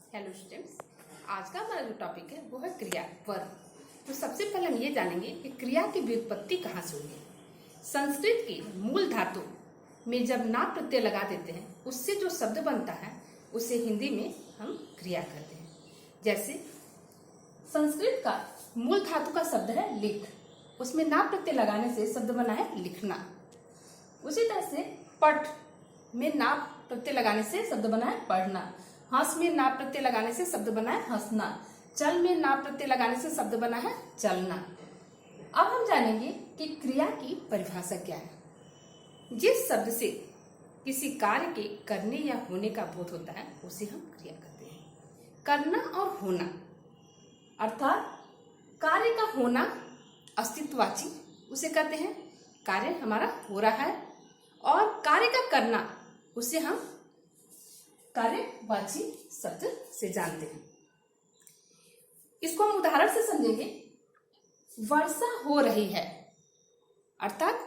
Hello students, आज का हमारा जो टॉपिक है वो है क्रिया वर्ब। तो सबसे पहले हम ये जानेंगे कि क्रिया की व्युत्पत्ति कहाँ से हुई है। संस्कृत की मूल धातु में जब ना प्रत्यय लगा देते हैं उससे जो शब्द बनता है उसे हिंदी में हम क्रिया कहते हैं। जैसे संस्कृत का मूल धातु का शब्द है लिख, उसमें ना प्रत्यय लगाने से शब्द बना है लिखना। उसी तरह से पठ में ना प्रत्यय लगाने से शब्द बना है पढ़ना। हंस में ना प्रत्यय लगाने से शब्द बना है हंसना। चल में ना प्रत्यय लगाने से शब्द बना है चलना। अब हम जानेंगे कि क्रिया की परिभाषा क्या है। जिस शब्द से किसी कार्य के करने या होने का बोध होता है उसे हम क्रिया कहते हैं। करना और होना अर्थात कार्य का होना अस्तित्ववाची उसे कहते हैं, कार्य हमारा हो रहा है, और कार्य का करना उसे हम कार्यवाची शब्द से जानते हैं। इसको हम उदाहरण से समझेंगे। वर्षा हो रही है अर्थात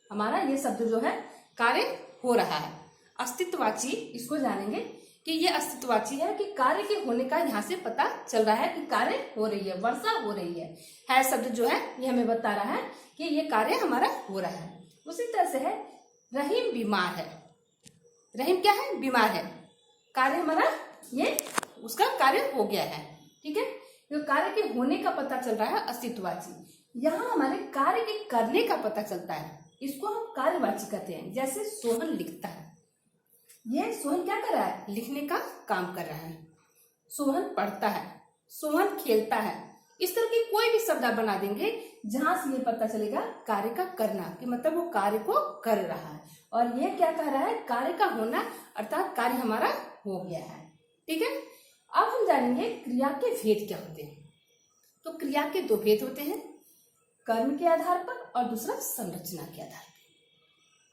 हमारा ये शब्द जो है कार्य हो रहा है। अस्तित्ववाची इसको जानेंगे कि ये अस्तित्ववाची है कि कार्य के होने का यहाँ से पता चल रहा है कि कार्य हो रही है, वर्षा हो रही है शब्द जो है ये हमें बता रहा है कि ये कार्य हमारा हो रहा है। उसी तरह से है रहीम बीमार है। रहीम क्या है? बीमार है। कार्य हमारा ये उसका कार्य हो गया है, ठीक है। तो कार्य के होने का पता चल रहा है अस्तित्ववाची। यहाँ हमारे कार्य के करने का पता चलता है, इसको हम कार्यवाची कहते हैं। जैसे सोहन लिखता है, ये सोहन क्या कर रहा है? लिखने का काम कर रहा है। सोहन पढ़ता है, सोहन खेलता है। इस तरह की कोई भी शब्द आप बना देंगे जहां से ये पता चलेगा कार्य का करना, कि मतलब वो कार्य को कर रहा है। और ये क्या कह रहा है? कार्य का होना अर्थात कार्य हमारा हो गया है, ठीक है। अब हम जानेंगे क्रिया के भेद क्या होते हैं। तो क्रिया के दो भेद होते हैं, कर्म के आधार पर और दूसरा संरचना के आधार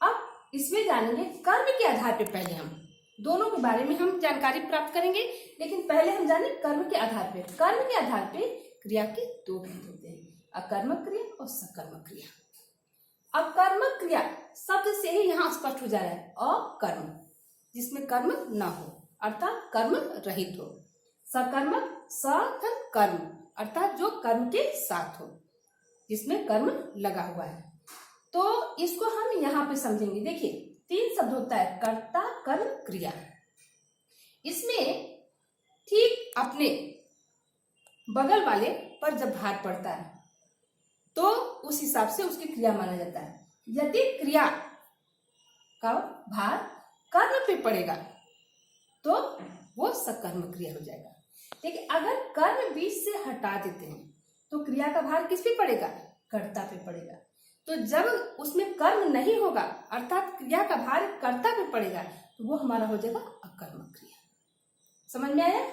पर। अब इसमें जानेंगे कर्म के आधार पर। पहले हम दोनों के बारे में हम जानकारी प्राप्त करेंगे, लेकिन पहले हम जाने कर्म के आधार पर। कर्म के आधार पर क्रिया के दो भेद होते हैं, अकर्मक क्रिया और सकर्मक क्रिया। अब कर्मक क्रिया शब्द से ही यहाँ स्पष्ट हो जा रहा है, अकर्म जिसमें कर्म न हो अर्थात कर्म रहित हो। सकर्मक सकर्म अर्थात जो कर्म के साथ हो, जिसमें कर्म लगा हुआ है। तो इसको हम यहाँ पे समझेंगे। देखिए तीन शब्द होता है, कर्ता कर्म क्रिया। इसमें ठीक अपने बगल वाले पर जब भार पड़ता है तो उस हिसाब से उसकी क्रिया माना जाता है। यदि क्रिया का भार कर्म पे पड़ेगा तो वो सकर्म क्रिया हो जाएगा। लेकिन अगर कर्म बीच से हटा देते हैं तो क्रिया का भार किस पे पड़ेगा? कर्ता पे पड़ेगा। तो जब उसमें कर्म नहीं होगा अर्थात क्रिया का भार कर्ता पे पड़ेगा तो वो हमारा हो जाएगा अकर्मक क्रिया। समझ में आया?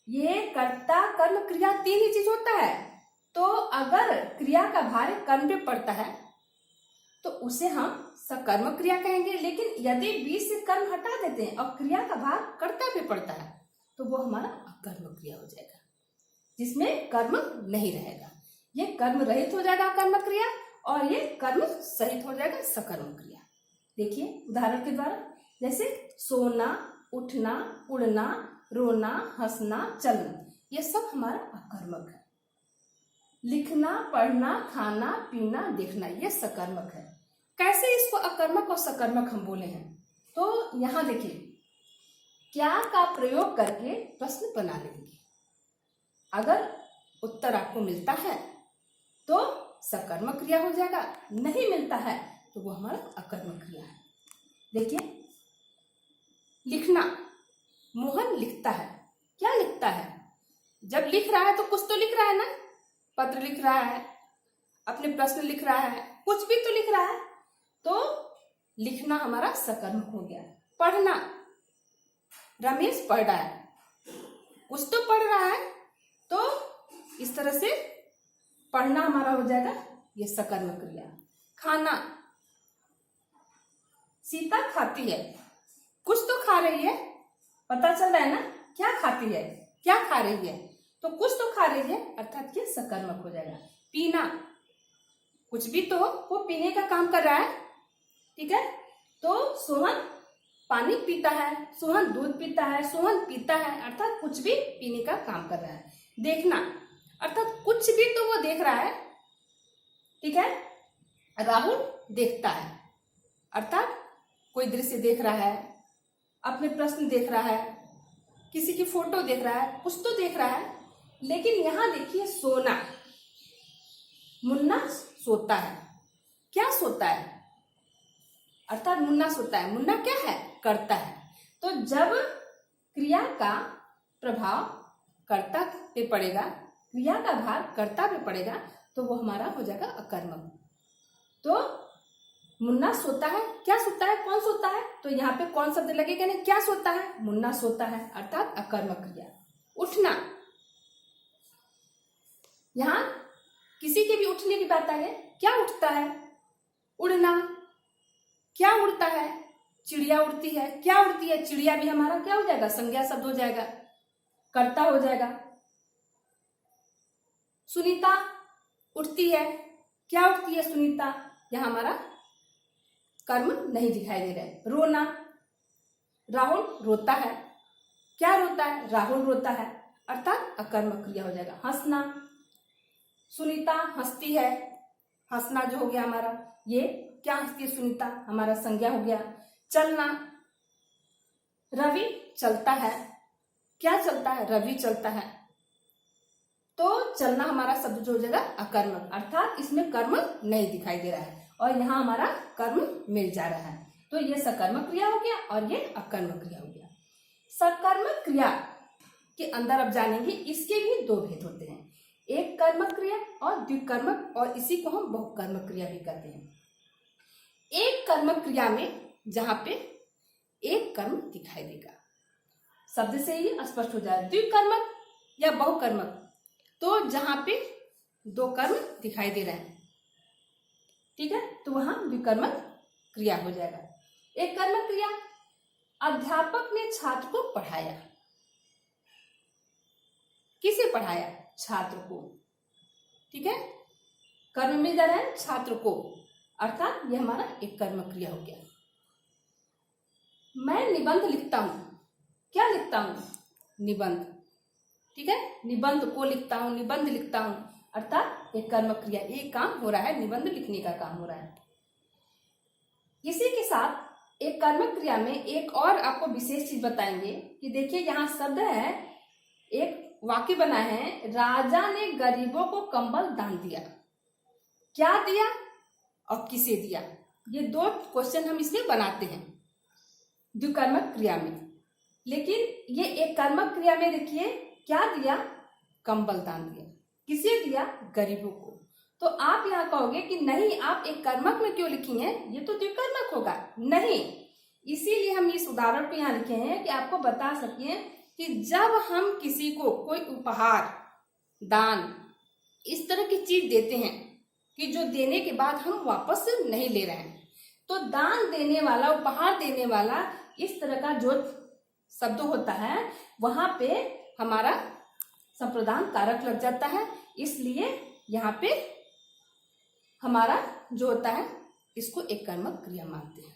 ये कर्ता कर्म क्रिया तीन ही चीज होता है। तो अगर क्रिया का भार कर्म पे पड़ता है तो उसे हम सकर्मक क्रिया कहेंगे। लेकिन यदि बीच से कर्म हटा देते हैं और क्रिया का भार कर्ता पे पड़ता है तो वो हमारा अकर्मक क्रिया हो जाएगा, जिसमें कर्म नहीं रहेगा। ये कर्म रहित हो जाएगा अकर्मक क्रिया और ये कर्म सहित हो जाएगा सकर्मक क्रिया। देखिए उदाहरण के द्वारा, जैसे सोना, उठना, उड़ना, रोना, हंसना, चलना, ये सब हमारा अकर्मक है। लिखना, पढ़ना, खाना, पीना, देखना, ये सकर्मक है। कैसे इसको अकर्मक और सकर्मक हम बोले हैं? तो यहाँ देखिए, क्या का प्रयोग करके प्रश्न बना लेंगे। अगर उत्तर आपको मिलता है तो सकर्मक क्रिया हो जाएगा, नहीं मिलता है तो वो हमारा अकर्मक क्रिया है। देखिए लिखना, मोहन लिखता है। क्या लिखता है? जब लिख रहा है तो कुछ तो लिख रहा है ना, पत्र लिख रहा है, अपने प्रश्न लिख रहा है, कुछ भी तो लिख रहा है। तो लिखना हमारा सकर्मक हो गया। पढ़ना, रमेश पढ़ रहा है, कुछ तो पढ़ रहा है, तो इस तरह से पढ़ना हमारा हो जाएगा ये सकर्मक क्रिया। खाना, सीता खाती है, कुछ तो खा रही है, पता चल रहा है ना क्या खाती है, क्या खा रही है, तो कुछ तो खा रही है अर्थात ये सकर्मक हो जाएगा। पीना, कुछ भी तो वो पीने का काम कर रहा है, ठीक है। तो सोहन पानी पीता है, सोहन दूध पीता है, सोहन पीता है, अर्थात कुछ भी पीने का काम कर रहा है। देखना अर्थात कुछ भी तो वो देख रहा है, ठीक है। राहुल देखता है अर्थात कोई दृश्य देख रहा है, अपने प्रश्न देख रहा है, किसी की फोटो देख रहा है, कुछ तो देख रहा है। लेकिन यहां देखिए सोना, मुन्ना सोता है। क्या सोता है? अर्थात मुन्ना सोता है। मुन्ना क्या है? करता है। तो जब क्रिया का प्रभाव कर्ता पे पड़ेगा, क्रिया का भार कर्ता पे पड़ेगा, तो वो हमारा हो जाएगा अकर्मक। तो मुन्ना सोता है। क्या सोता है? कौन सोता है? तो यहाँ पे कौन शब्द लगेगा? नहीं, क्या सोता है? मुन्ना सोता है, अर्थात अकर्मक क्रिया। उठना, यहाँ किसी के भी उठने की बात आई है। क्या उठता है? उड़ना। क्या उड़ता है? चिड़िया उड़ती है। क्या उड़ती है? चिड़िया भी हमारा क्या हो जाएगा? संज्ञा शब्द हो जाएगा, कर्ता हो जाएगा। सुनीता उठती है। क्या उठती है? सुनीता। यहां हमारा कर्म नहीं दिखाई दे रहा है। रोना, राहुल रोता है। क्या रोता है? राहुल रोता है, अर्थात अकर्मक क्रिया हो जाएगा। हंसना, सुनीता हंसती है। हंसना जो हो गया हमारा, ये क्या हंसती है? सुनीता, हमारा संज्ञा हो गया। चलना, रवि चलता है। क्या चलता है? रवि चलता है। तो चलना हमारा शब्द जो हो जाएगा अकर्मक, अर्थात इसमें कर्म नहीं दिखाई दे रहा है और यहाँ हमारा कर्म मिल जा रहा है। तो ये सकर्मक क्रिया हो गया और ये अकर्मक क्रिया हो गया। सकर्मक क्रिया के अंदर अब जानेंगे, इसके भी दो भेद होते हैं, एक कर्मक क्रिया और द्विकर्मक, और इसी को हम बहुकर्मक क्रिया भी कहते हैं। एक कर्मक क्रिया में जहां पे एक कर्म दिखाई देगा, शब्द से ही स्पष्ट हो जाए। द्विकर्मक या बहुकर्मक, तो जहां पे दो कर्म दिखाई दे रहे हैं, ठीक है, तो वहां द्विकर्मक क्रिया हो जाएगा। एक कर्मक क्रिया, अध्यापक ने छात्र को पढ़ाया। किसे पढ़ाया? छात्र को, ठीक है, कर्म मिल जा रहा है छात्र को, अर्थात यह हमारा एक कर्मक क्रिया हो गया। मैं निबंध लिखता हूं। क्या लिखता हूं? निबंध, ठीक है, निबंध को लिखता हूं, निबंध लिखता हूं, अर्थात एक कर्मक क्रिया, एक काम हो रहा है, निबंध लिखने का काम हो रहा है। इसी के साथ एक कर्मक क्रिया में एक और आपको विशेष चीज बताएंगे कि देखिए यहाँ शब्द है, एक वाक्य बना है, राजा ने गरीबों को कंबल दान दिया। क्या दिया और किसे दिया? ये दो क्वेश्चन हम इसमें बनाते हैं द्विकर्मक क्रिया में। लेकिन ये एक कर्मक क्रिया में देखिए क्या दिया? कंबल दान दिया। किसे दिया? गरीबों को। तो आप यहाँ कहोगे कि नहीं, आप एक कर्मक में क्यों लिखी हैं, ये तो द्विकर्मक होगा। नहीं, इसीलिए हम इस उदाहरण को यहाँ लिखे हैं कि आपको बता सके कि जब हम किसी को कोई उपहार, दान, इस तरह की चीज देते हैं कि जो देने के बाद हम वापस नहीं ले रहे हैं, तो दान देने वाला, उपहार देने वाला, इस तरह का जो शब्द होता है वहां पे हमारा संप्रदान कारक लग जाता है। इसलिए यहाँ पे हमारा जो होता है इसको एक कर्मक क्रिया मानते हैं,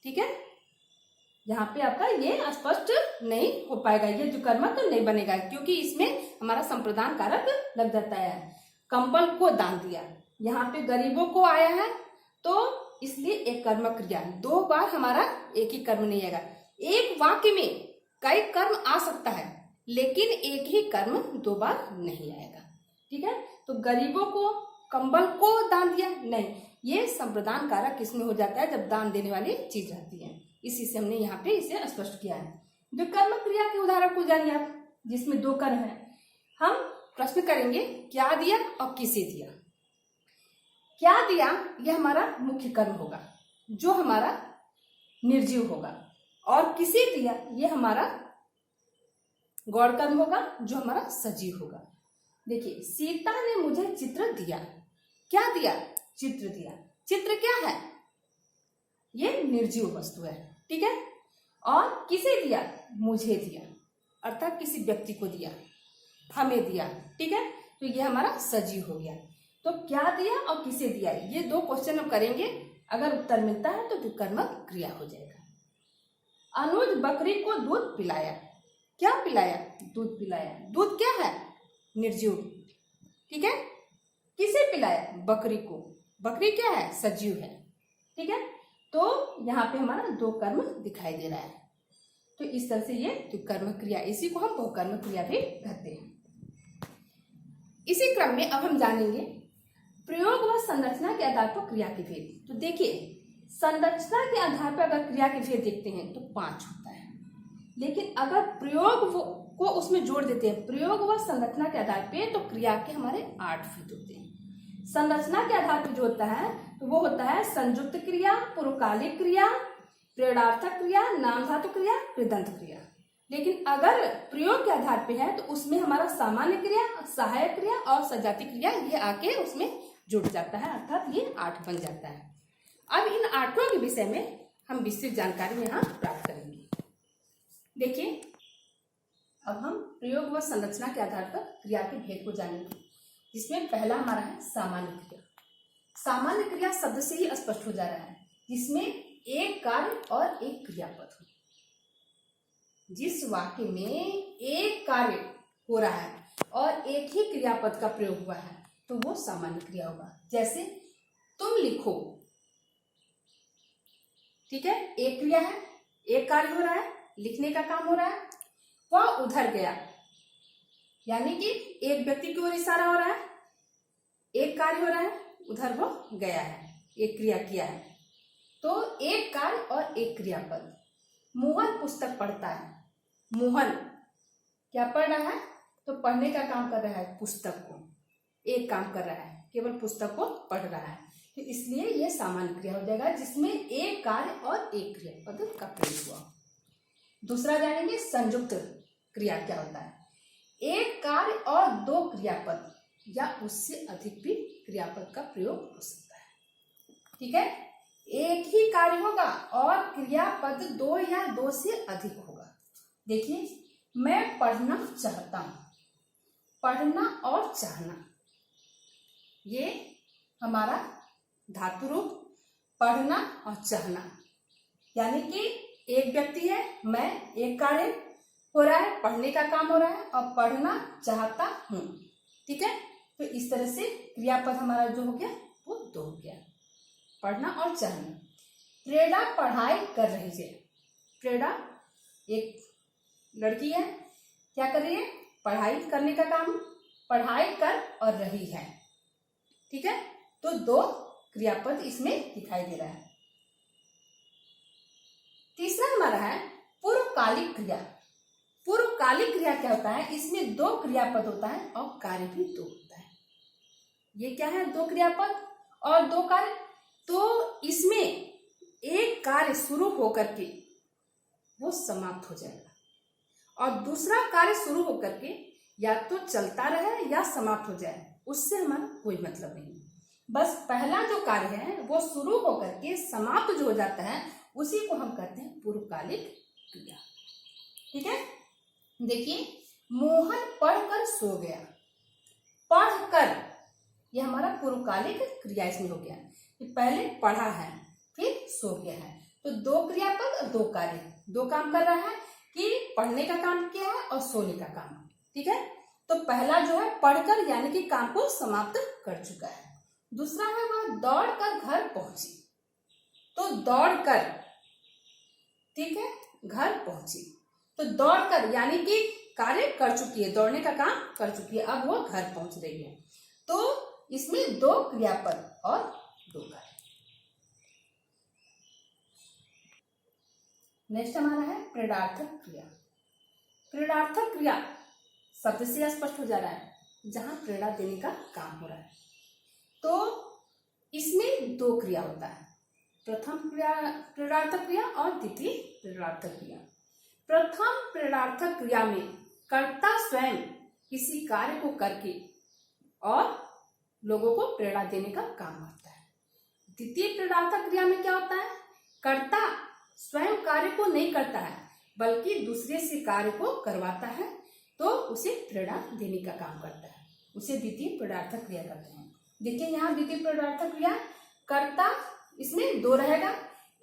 ठीक है। यहाँ पे आपका ये स्पष्ट नहीं हो पाएगा, ये जो कर्मक नहीं बनेगा, क्योंकि इसमें हमारा संप्रदान कारक लग जाता है। कंबल को दान दिया, यहाँ पे गरीबों को आया है, तो इसलिए एक कर्मक क्रिया, दो बार हमारा एक ही कर्म नहीं आएगा। एक वाक्य में कई कर्म आ सकता है, लेकिन एक ही कर्म दो बार नहीं आएगा, ठीक है। तो गरीबों को, कंबल को दान दिया, नहीं, ये संप्रदान कारक किसमें हो जाता है? जब दान देने वाली चीज रहती है। इसी से हमने यहाँ पे इसे स्पष्ट किया है। द्विकर्मक क्रिया के उदाहरण को जानिए आप, जिसमें दो कर्म है। हम प्रश्न करेंगे क्या दिया और किसे दिया। क्या दिया यह हमारा मुख्य कर्म होगा जो हमारा निर्जीव होगा, और किसे दिया ये हमारा गौण कर्म होगा जो हमारा सजीव होगा। देखिए, सीता ने मुझे चित्र दिया। क्या दिया? चित्र दिया। चित्र क्या है? ये निर्जीव वस्तु है, ठीक है। और किसे दिया? मुझे दिया, अर्थात किसी व्यक्ति को दिया, हमें दिया, ठीक है। तो ये हमारा सजीव हो गया। तो क्या दिया और किसे दिया, ये दो क्वेश्चन हम करेंगे। अगर उत्तर मिलता है तो द्विकर्मक क्रिया हो जाएगा। अनुज बकरी को दूध पिलाया। क्या पिलाया? दूध पिलाया। दूध क्या है? निर्जीव। ठीक है, किसे पिलाया? बकरी को। बकरी क्या है? सजीव है। ठीक है, तो यहाँ पे हमारा दो कर्म दिखाई दे रहा है। तो इस तरह से ये कर्म क्रिया, इसी को हम बहुकर्म क्रिया भी कहते हैं। इसी क्रम में अब हम जानेंगे प्रयोग व संरचना के आधार पर क्रिया के भेद। तो देखिए, संरचना के आधार पर अगर क्रिया के भेद देखते हैं तो 5 होता है, लेकिन अगर प्रयोग को उसमें जोड़ देते हैं, प्रयोग व संरचना के आधार पे, तो क्रिया के हमारे 8 भेद होते हैं। संरचना के आधार पर जो होता है तो वो होता है संयुक्त क्रिया, पूर्वकालिक क्रिया, प्रेरणार्थक क्रिया, नाम धातु क्रिया, कृदंत क्रिया। लेकिन अगर प्रयोग के आधार पे है तो उसमें हमारा सामान्य क्रिया, सहायक क्रिया और सजाती क्रिया ये आके उसमें जुड़ जाता है, अर्थात ये 8 बन जाता है। अब इन 8 के विषय में हम विस्तृत जानकारी यहाँ प्राप्त करेंगे। देखिए, अब हम प्रयोग व संरचना के आधार पर क्रिया के भेद को जानेंगे, जिसमें पहला हमारा है सामान्य क्रिया। सामान्य क्रिया शब्द से ही स्पष्ट हो जा रहा है, जिसमें एक कार्य और एक क्रियापद हो। जिस वाक्य में एक कार्य हो रहा है और एक ही क्रियापद का प्रयोग हुआ है तो वो सामान्य क्रिया होगा। जैसे तुम लिखो, ठीक है, एक क्रिया है, एक कार्य हो रहा है, लिखने का काम हो रहा है। वह उधर गया, यानी कि एक व्यक्ति की ओर इशारा हो रहा है, एक कार्य हो रहा है, उधर वो गया है, एक क्रिया किया है। तो एक कार्य और एक क्रियापद। मोहन पुस्तक पढ़ता है। मोहन क्या पढ़ रहा है? तो पढ़ने का काम कर रहा है, पुस्तक को, एक काम कर रहा है, केवल पुस्तक को पढ़ रहा है। तो इसलिए यह सामान्य क्रिया हो जाएगा, जिसमें एक कार्य और एक क्रियापद का प्रयोग हुआ। दूसरा जानेंगे संयुक्त क्रिया क्या होता है। एक कार्य और 2 क्रियापद या उससे अधिक भी क्रियापद का प्रयोग हो सकता है। ठीक है, एक ही कार्य होगा और क्रियापद 2 या 2 से अधिक होगा। देखिए, मैं पढ़ना चाहता हूं। पढ़ना और चाहना, ये हमारा धातु रूप पढ़ना और चाहना, यानी कि एक व्यक्ति है, मैं, एक कार्य हो रहा है, पढ़ने का काम हो रहा है और पढ़ना चाहता हूं। ठीक है, तो इस तरह से क्रियापद हमारा जो हो गया वो 2 हो गया, पढ़ना और चाहना। प्रेरणा पढ़ाई कर रही है। प्रेरणा एक लड़की है, क्या कर रही है? पढ़ाई करने का काम, पढ़ाई कर और रही है। ठीक है, तो 2 क्रियापद इसमें दिखाई दे रहा है। तीसरा हमारा है पूर्वकालिक क्रिया। पूर्वकालिक क्रिया क्या होता है? इसमें 2 क्रियापद होता है और कार्य भी 2 होता है। ये क्या है? 2 क्रियापद और 2 कार्य। तो इसमें एक कार्य शुरू होकर के वो समाप्त हो जाएगा और दूसरा कार्य शुरू होकर के या तो चलता रहे या समाप्त हो जाए, उससे हमारा कोई मतलब नहीं। बस पहला जो कार्य है वो शुरू होकर के समाप्त जो हो जाता है उसी को हम कहते हैं पूर्वकालिक क्रिया। ठीक है, देखिए, मोहन पढ़कर सो गया। पढ़कर, यह हमारा पूर्वकालिक क्रिया इसमें हो गया। पहले पढ़ा है, फिर सो गया है, तो 2 क्रियापद और 2 कार्य, 2 काम कर रहा है कि पढ़ने का काम किया है और सोने का काम। ठीक है, तो पहला जो है पढ़कर, यानी कि काम को समाप्त कर चुका है। दूसरा है वह दौड़कर घर पहुंची। तो दौड़कर, ठीक है, घर पहुंची, तो दौड़कर यानी कि कार्य कर चुकी है, दौड़ने का काम कर चुकी है, अब वो घर पहुंच रही है। तो इसमें 2 क्रियापद और 2 कार्य। नेक्स्ट हमारा है प्रेरणार्थक क्रिया। प्रेरणार्थक क्रिया शब्द से स्पष्ट हो जा रहा है, जहां प्रेरणा देने का काम हो रहा है। तो इसमें 2 क्रिया होता है, प्रथम क्रिया प्रेरणार्थक क्रिया और द्वितीय प्रेरणार्थक क्रिया। प्रथम प्रेरणार्थक क्रिया में कर्ता स्वयं किसी कार्य को करके और लोगों को प्रेरणा देने का काम करता है। द्वितीय प्रेरणार्थक क्रिया में क्या होता है? कर्ता स्वयं कार्य को नहीं करता है बल्कि दूसरे से कार्य को करवाता है, तो उसे प्रेरणा देने का काम करता है, उसे द्वितीय प्रेरणार्थक क्रिया कहते हैं। देखिए, यहाँ द्वितीय प्रेरणार्थक क्रिया, कर्ता इसमें 2 रहेगा,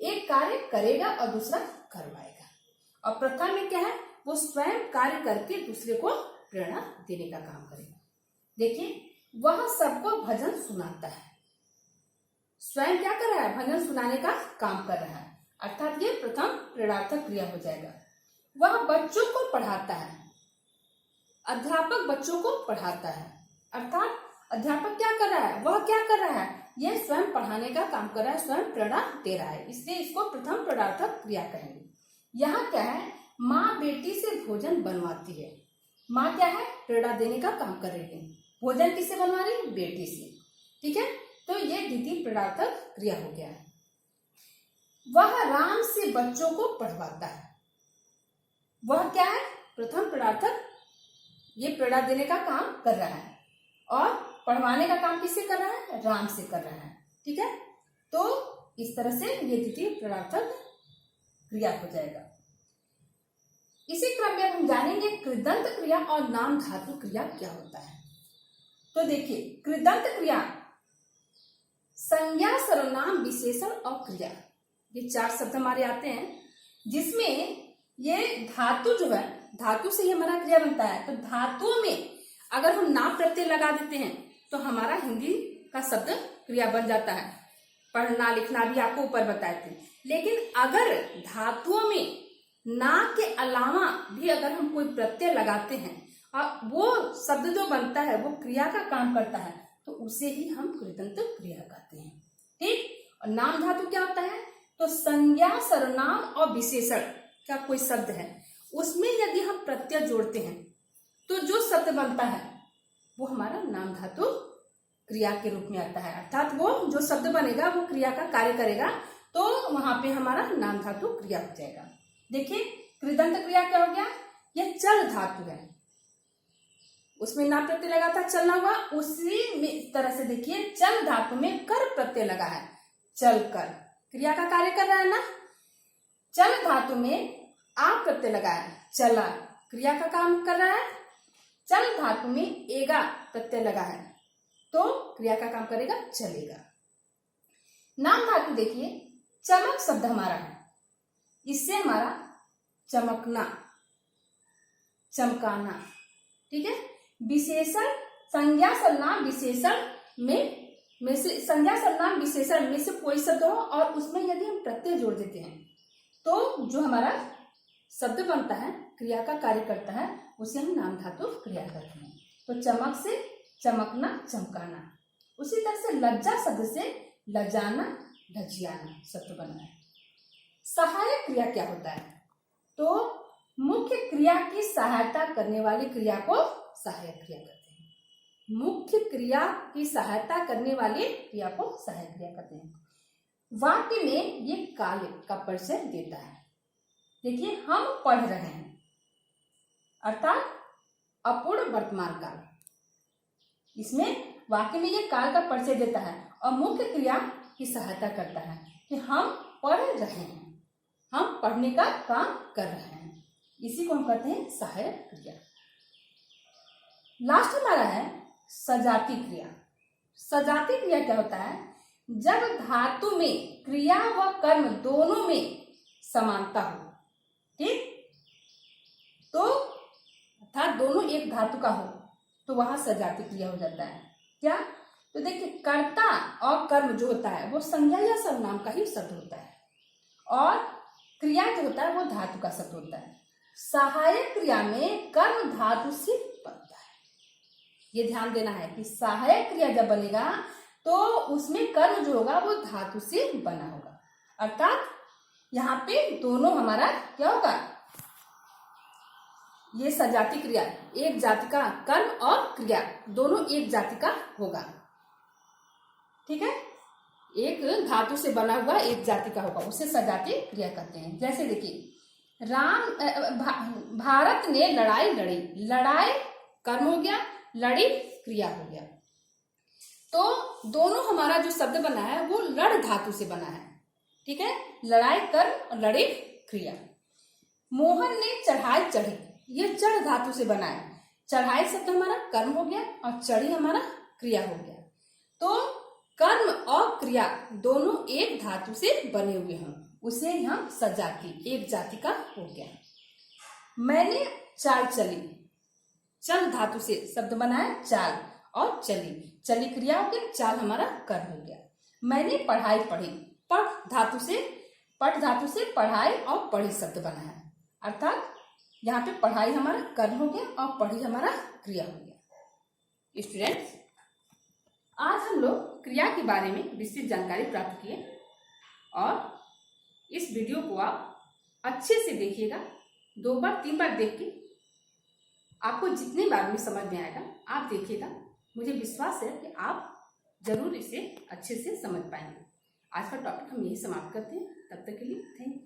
एक कार्य करेगा और दूसरा करवाएगा। और प्रथम में क्या है, वो स्वयं कार्य करके दूसरे को प्रेरणा देने का काम करेगा। देखिए, वह सबको भजन सुनाता है। स्वयं क्या कर रहा है, भजन सुनाने का काम कर रहा है, अर्थात ये प्रथम प्रेरणार्थक क्रिया हो जाएगा। वह बच्चों को पढ़ाता है, अध्यापक बच्चों को पढ़ाता है, अर्थात अध्यापक क्या कर रहा है, वह क्या कर रहा है, यह स्वयं पढ़ाने का काम कर रहा है, स्वयं प्रेरणा दे रहा है, इसलिए इसको प्रथम प्रेरणार्थक क्रिया कहेंगे। यहाँ क्या है, माँ बेटी से भोजन बनवाती है। माँ क्या है, प्रेरणा देने का काम कर रही है। भोजन किससे बनवा रही है, बेटी से। ठीक है, तो ये द्वितीय प्रेरणार्थक क्रिया हो गया है। वह राम से बच्चों को पढ़वाता है। वह क्या है, प्रथम प्रेरणार्थक, ये प्रेरणा देने का काम कर रहा है और पढ़वाने का काम किससे कर रहा है, राम से कर रहा है। ठीक है, तो इस तरह से ये द्वितीय प्रेरणार्थक क्रिया हो जाएगा। इसी क्रम में हम जानेंगे कृदंत क्रिया और नाम धातु क्रिया क्या होता है। तो देखिए, कृदंत क्रिया संज्ञा, सर्वनाम, विशेषण और क्रिया, ये 4 शब्द हमारे आते हैं, जिसमें ये धातु जो है, धातु से ही हमारा क्रिया बनता है। तो धातुओं में अगर हम नाम प्रत्यय लगा देते हैं तो हमारा हिंदी का शब्द क्रिया बन जाता है। पढ़ना लिखना भी आपको ऊपर बताए थे। लेकिन अगर धातुओं में ना के अलावा भी अगर हम कोई प्रत्यय लगाते हैं और वो शब्द जो बनता है वो क्रिया का काम करता है, तो उसे ही हम कृदंत क्रिया कहते हैं। ठीक, और नाम धातु क्या होता है, तो संज्ञा, सर्वनाम और विशेषण का कोई शब्द है, उसमें यदि हम प्रत्यय जोड़ते हैं तो जो शब्द बनता है वो हमारा नाम धातु क्रिया के रूप में आता है, अर्थात वो जो शब्द बनेगा वो क्रिया का कार्य करेगा, तो वहां पे हमारा नाम धातु क्रिया हो जाएगा। देखिए, कृदंत क्रिया क्या हो गया, यह चल धातु है, उसमें ना प्रत्यय लगा था, चलना हुआ, उसी में तरह से देखिए चल धातु में कर प्रत्यय लगा है, चल कर क्रिया का कार्य कर रहा है ना। चल धातु में आ प्रत्यय लगा है, चला क्रिया का काम कर रहा है। चल धातु में एगा प्रत्यय लगा है, तो क्रिया का काम करेगा, चलेगा। नाम धातु देखिए, चमक शब्द हमारा है, इससे हमारा चमकना, चमकाना। ठीक है, विशेषण, संज्ञा, सर्वनाम, विशेषण में से संज्ञा, सर्वनाम, विशेषण में से कोई शब्द हो और उसमें यदि हम प्रत्यय जोड़ देते हैं तो जो हमारा शब्द बनता है, क्रिया का कार्य करता है, उसे हम नाम धातु क्रिया कहते हैं। तो चमक से चमकना, चमकाना। उसी तरह से लज्जा शब्द से लजाना, ढजियाना शब्द बना है। सहायक क्रिया क्या होता है, तो मुख्य क्रिया की सहायता करने वाली क्रिया को सहायक क्रिया कहते हैं। मुख्य क्रिया की सहायता करने वाली क्रिया को सहायक क्रिया कहते हैं। वाक्य में ये काल का परिचय देता है। देखिए, हम पढ़ रहे हैं, अर्थात अपूर्ण वर्तमान काल, इसमें वाक्य में ये काल का परिचय देता है और मुख्य क्रिया की सहायता करता है कि हम पढ़ रहे हैं, हम पढ़ने का काम कर रहे हैं, इसी को हम कहते हैं सहायक क्रिया। लास्ट हमारा है सजाती क्रिया। सजाती क्रिया क्या होता है, जब धातु में क्रिया व कर्म दोनों में समानता हो। ठीक, तो अर्थात दोनों एक धातु का हो तो वहां सजाती क्रिया हो जाता है। क्या, तो देखिए, कर्ता और कर्म जो होता है वो संज्ञा या सर्वनाम का ही शब्द होता है और क्रिया जो होता है वो धातु का शब्द होता है। सहायक क्रिया में कर्म धातु से बनता है, ये ध्यान देना है कि सहायक क्रिया जब बनेगा तो उसमें कर्म जो होगा वो धातु से बना होगा, अर्थात यहाँ पे दोनों हमारा क्या होगा, ये सजाती क्रिया, एक जाति का कर्म और क्रिया दोनों एक जाति का होगा। ठीक है, एक धातु से बना हुआ एक जाति का होगा, उसे सजाती क्रिया कहते हैं। जैसे देखिए, भारत ने लड़ाई लड़ी, लड़ाई कर्म हो गया, लड़ी क्रिया हो गया, तो दोनों हमारा जो शब्द बना है वो लड़ धातु से बना है। ठीक है, लड़ाई कर्म और लड़ी क्रिया। मोहन ने चढ़ाई चढ़ी, ये चढ़ धातु से बना है, चढ़ाई शब्द हमारा कर्म हो गया और चढ़ी हमारा क्रिया हो गया। तो कर्म और क्रिया दोनों एक धातु से बने हुए हैं, उसे हम सजाती, एक जाति का हो गया। मैंने चाल चली, चल धातु से शब्द बना है चाल और चली, चली क्रिया हो गया, चाल हमारा कर्म हो गया। मैंने पढ़ाई पढ़ी, पढ़ धातु से पढ़ाई और पढ़ी शब्द बना है, अर्थात यहाँ पे पढ़ाई हमारा कर्म हो गया और पढ़ी हमारा क्रिया हो गया। स्टूडेंट्स, आज हम लोग क्रिया के बारे में विस्तृत जानकारी प्राप्त किए और इस वीडियो को आप अच्छे से देखिएगा, 2 बार 3 बार देख के आपको जितने बार में समझ में आएगा आप देखिएगा। मुझे विश्वास है कि आप जरूर इसे अच्छे से समझ पाएंगे। आज का टॉपिक हम यही समाप्त करते हैं। तब तक के लिए थैंक यू।